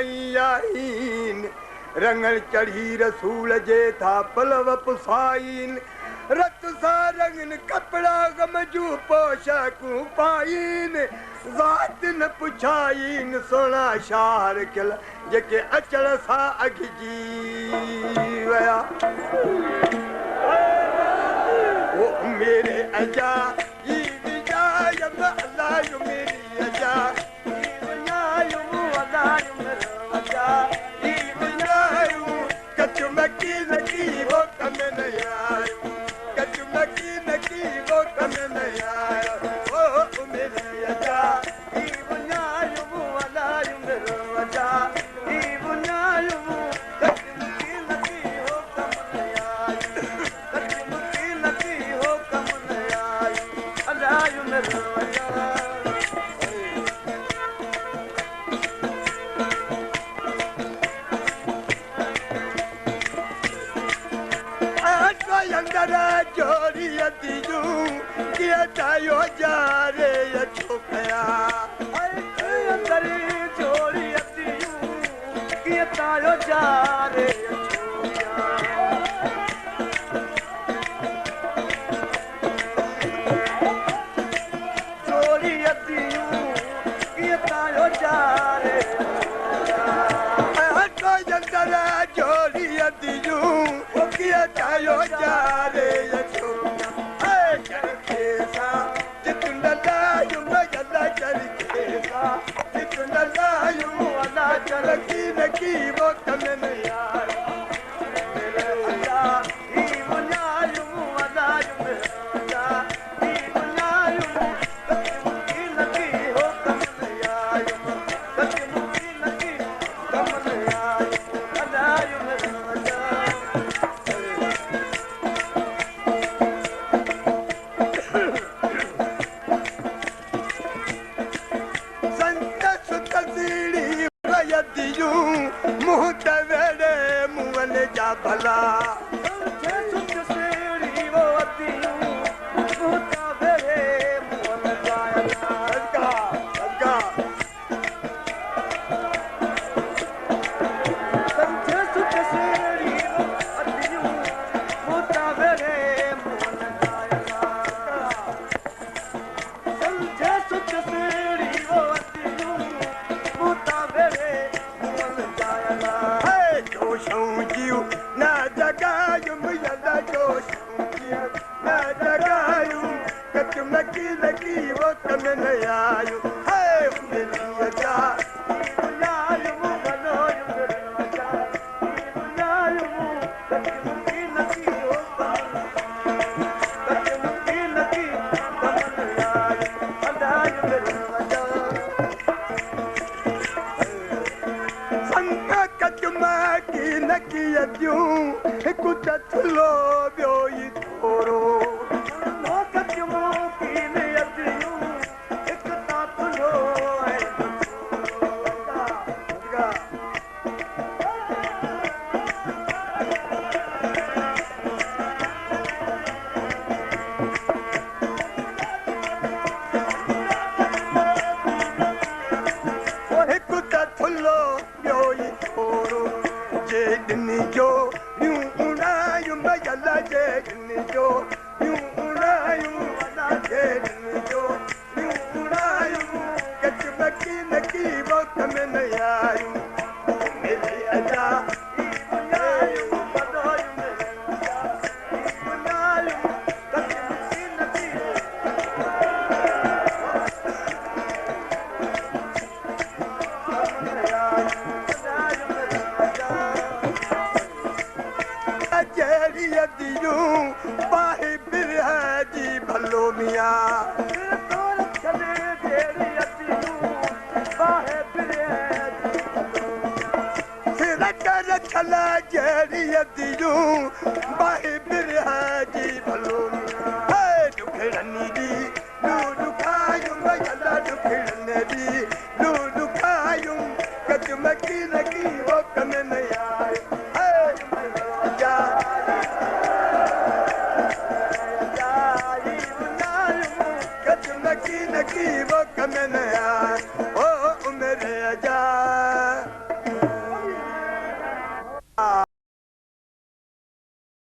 खणी आइन रंगल चढ़ी रसूल जे था पलव पुसाइन रत सा रंगन कपड़ा गमजू पोशाकूं पाइन ज़ात न पुछाइन सोना शार किल जेके अचण सां अघिजी विया ओ मेरे अजा ई विजायम अलायो मेरी अजा ई विजायम अलायो मेरा अजा ई विजायम कचु मकी लगी वो कम न आयो कचु मकी लगी वो कम न आयो ओ मेरी अजा ई विजायम अलायो मेरा अजा ई विजायम कचु मकी लगी वो कम न आयो कचु मकी लगी वो कम न आयो अलायो मेरा अजा अंदर चोरी अतीजू किया चायो जारे छोकया अंदर चोरी अतीजू किया चायो जारे चोरी अतीजू किया चायो जारे अंदर चोरी अतीजू किया चायो जारे चलकी नकी वो कम नहीं आया मेरे अल्लाह ही बुलायूं अल्लाह मेरा ही बुलायूं कच्ची नकी हो कम नहीं आया कच्ची नकी कम नहीं आया अल्लाह मेरा संत सुत सीढ़ी मुँह तवेड़े मुँहन जा भला सुख सेड़ी वो अतियूं मुँह तवेड़े मुँहन जा भला संत सुख सेड़ी वो अतियूं मुँह तवेड़े मुँहन जा संत सुख सेड़ी वो अतियूं मुँह तवेड़े ना जगायूं मुझा जोशूं ना जगायूं कचु मकी लगी वो कम न आयूं है मेरी अजा बुलायूं बनोयूं मेरी अजा बुलायूं कचु मकी लगी वो कचु मकी लगी कम न आयूं अलायूं मेरी अजा संग कचु मकी नकी अजूं हिकु चथलो ॿियो ई थोरो कचु मकी अजूं हिकु चथलो हिकु चथलो ॿियो ई थोरो जे ॾिनी जो उड़ायूं भला जे ॾिनी जो उड़ायूं भला जे ॾिनी जो उड़ायूं कचु मकी नकी वो कम न आयूं मेरी अजा बुलायूं बनोयूं मेरी अजा बुलायूं कचु मकी नकी जेड़ी अदियूं बाही बिरह जी भलो मिया तोर चले जेड़ी अदियूं बाही बिरह जी भलो मिया सिर कर चला जेड़ी अदियूं बाही बिरह जी भलो मिया है दुखड़नी दी दुखायूं भला दुखड़ने दी दुखायूं कचु मकी लगी वो कम न आयो नकी वो कम न आयो